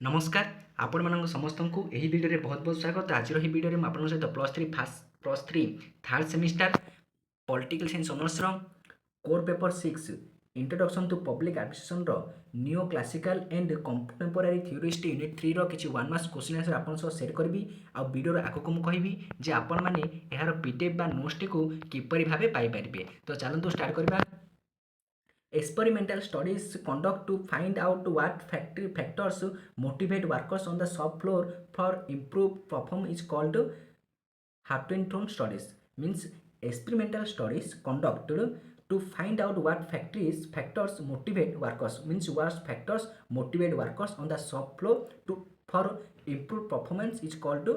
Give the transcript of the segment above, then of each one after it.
नमस्कार आपण मानक समस्त को यही वीडियो बहुत बहुत स्वागत। आज ही वीडियो में आपन सहित plus three third semester political science honours core paper 6 introduction to public administration new classical and contemporary theorist unit 3 किसी 1 मार्क्स क्वेश्चन आंसर आपन सह शेयर करी। आ वीडियो आगक मुझे कहबी जे आपण मैंने यार पीडीएफ बा नोट्स टी को किपरि भाबे पाई परिबे। तो चलंतु स्टार्ट करबा। Experimental studies conduct to find out what factors motivate workers on the shop floor for improved performance is called Hartwig studies. Means experimental studies conducted to find out what factors motivate workers. Means what factors motivate workers on the shop floor for improved performance is called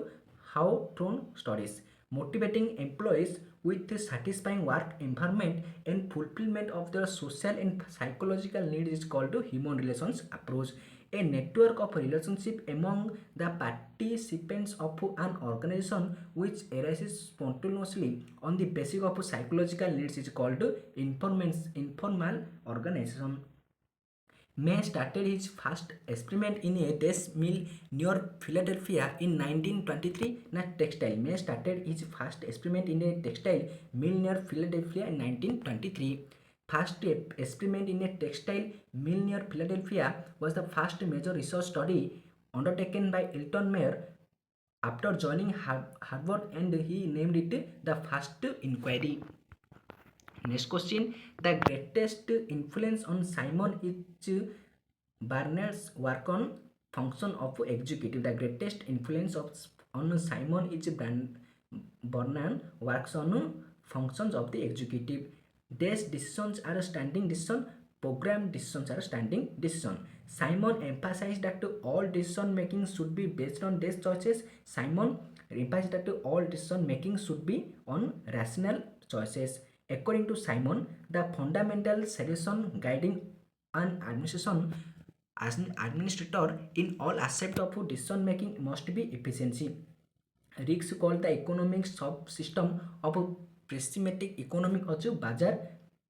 Hartwig studies. Motivating employees with satisfying work environment and fulfillment of their social and psychological needs is called human relations approach. A network of relationship among the participants of an organization which arises spontaneously on the basis of psychological needs is called informal organization. May started his first experiment in a desk mill near Philadelphia in 1923. Na textile. May started his first experiment in a textile mill near Philadelphia in 1923. First experiment in a textile mill near Philadelphia was the first major research study undertaken by Elton Mayer after joining Harvard, and he named it the first inquiry. Next question: the greatest influence on Simon is Barnard's work on function of executive. The greatest influence on Simon is Barnard works on functions of the executive. Desk decisions are standing decision. Program decisions are standing decision. Simon emphasized that all decision making should be based on desk choices. Simon emphasized that all decision making should be on rational choices. According to Simon, the fundamental solution guiding an administration as an administrator in all aspects of decision making must be efficiency. Riggs called the economic subsystem of pessimistic economic also Bazar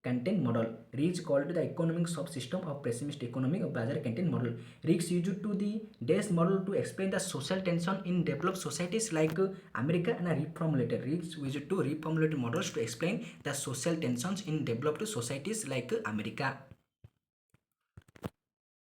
content model. Riggs called the economic subsystem of pessimistic economic of Bazar content model. Riggs used to the Dash model to explain the social tension in developed societies like America, and reformulated. Riggs used to reformulate models to explain the social tensions in developed societies like America.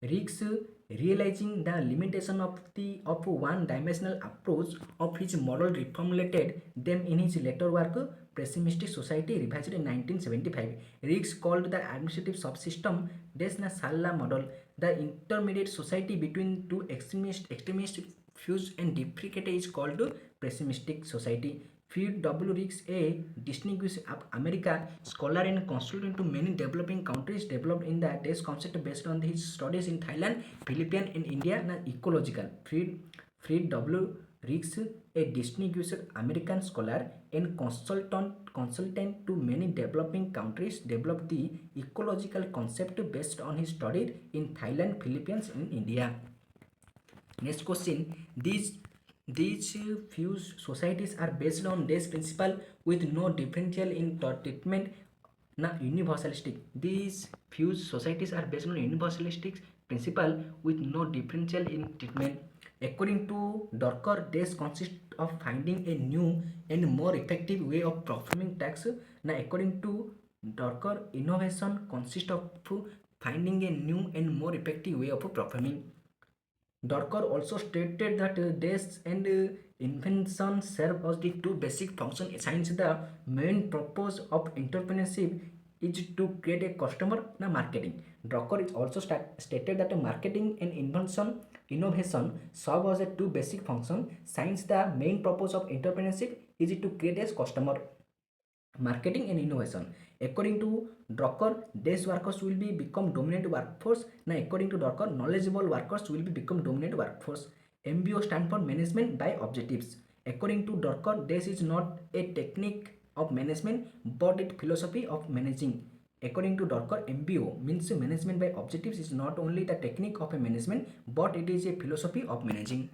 Riggs, realizing the limitation of one-dimensional approach of his model, reformulated them in his later work Pessimistic Society revised in 1975. Riggs called the administrative subsystem Desna Salla model, the intermediate society between two extremist views and deprecated is called pessimistic society. Fred W. Riggs, a distinguished American scholar and consultant to many developing countries, developed in the desk concept based on his studies in Thailand, Philippines, and India, and ecological. Fred W. Riggs, a distinguished American scholar and consultant to many developing countries, developed the ecological concept based on his studies in Thailand, Philippines, and India. Next question: these few societies are based on this principle with no differential in treatment. Na universalistic. These few societies are based on universalistic principle with no differential in treatment. According to Dorker, this consists of finding a new and more effective way of performing tasks. Now, according to Dorker, innovation consists of finding a new and more effective way of performing. Dorker also stated that desks and invention serve as the two basic functions. Since the main purpose of entrepreneurship is to create a customer na marketing. Dorker is also stated that marketing and innovation serve as a two basic functions. Since the main purpose of entrepreneurship is to create a customer marketing and innovation. According to Drucker, these workers will become dominant workforce. Now, according to Drucker, knowledgeable workers will become dominant workforce. MBO stands for management by objectives. According to Drucker, this is not a technique of management but a philosophy of managing. According to Drucker, MBO means management by objectives is not only the technique of a management but it is a philosophy of managing.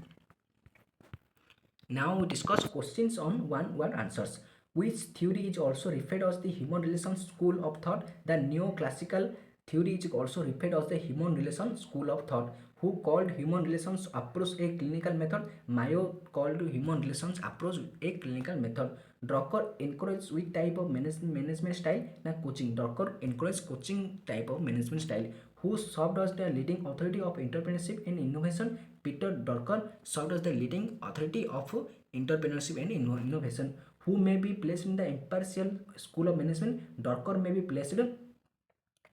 Now we discuss questions on one-word answers. Which theory is also referred as the human relations school of thought? The neoclassical theory is also referred as the human relations school of thought. who called human relations approach a clinical method. Mayo called human relations approach a clinical method. Drucker encouraged which type of management style? Na coaching. Drucker encouraged coaching type of management style. Who served as the leading authority of entrepreneurship and innovation? Peter Drucker served as the leading authority of entrepreneurship and innovation. Who may be placed in the impartial school of management? Drucker may be placed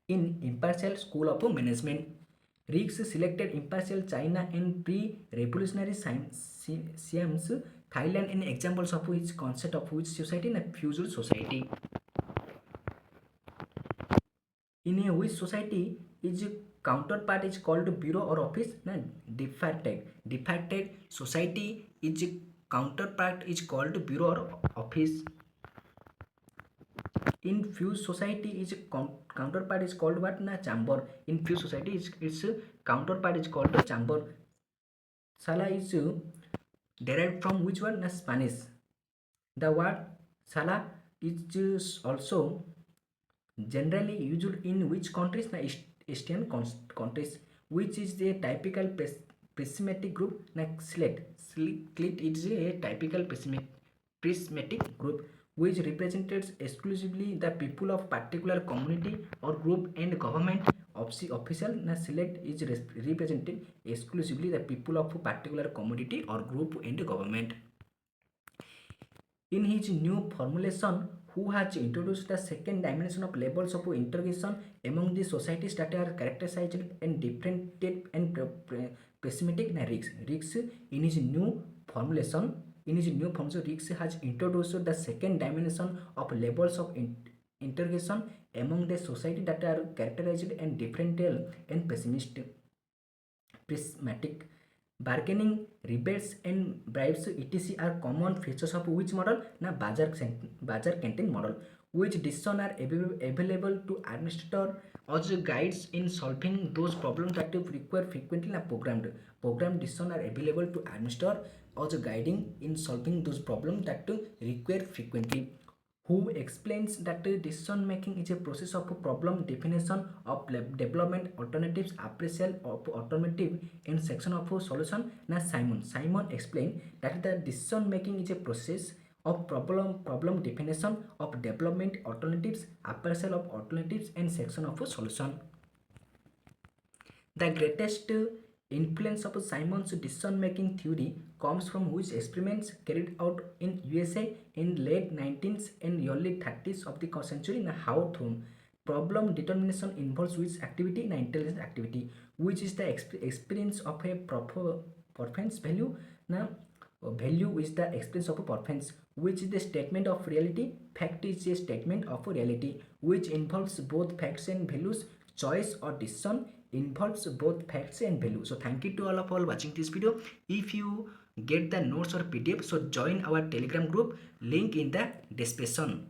in impartial school of management. Riggs selected impartial China and pre-revolutionary Siams Thailand in examples of which concept of which society in a feudal society. In a which society is counterpart is called bureau or office? Na departed society is counterpart is called bureau or office. In fused society is counterpart is called what? Na chamber. In fused society its counterpart is called chamber. Sala is derived from which word? Na Spanish. The word sala is also generally used in which countries? Na Eastern countries. Which is the typical prismatic group? Na slit. Slit is a typical prismatic group which represents exclusively the people of particular community or group and government official. Na select is represented exclusively the people of particular community or group and government. In his new formulation, who has introduced the second dimension of levels of integration among the societies that are characterized and differentiated and prismatic? Na Riggs in his new formulation. Riggs has introduced the second dimension of levels of integration among the society that are characterized and differential and prismatic. Bargaining, rebates and bribes etc. are common features of which model? Na Bazar-Canton model. Which decisions are available to administrator as guides in solving those problems that require frequently? Na programmed decisions are available to administrator as guiding in solving those problems that require frequently. Who explains that decision making is a process of problem definition of development alternatives appraisal of alternative and section of solution? Na Simon explained that the decision making is a process of problem definition of development alternatives appraisal of alternatives and section of solution. The greatest influence of Simon's decision-making theory comes from which experiments carried out in USA in late 19th and early 30s of the century? Na Hawthorne. Problem determination involves which activity? Na intelligence activity. Which is the experience of a preference value? Na value is the experience of a preference. Which is the statement of reality? Fact is a statement of reality. Which involves both facts and values? Choice or decision involves both facts and value. So thank you to all of watching this video. If you get the notes or PDF, so join our Telegram group, link in the description.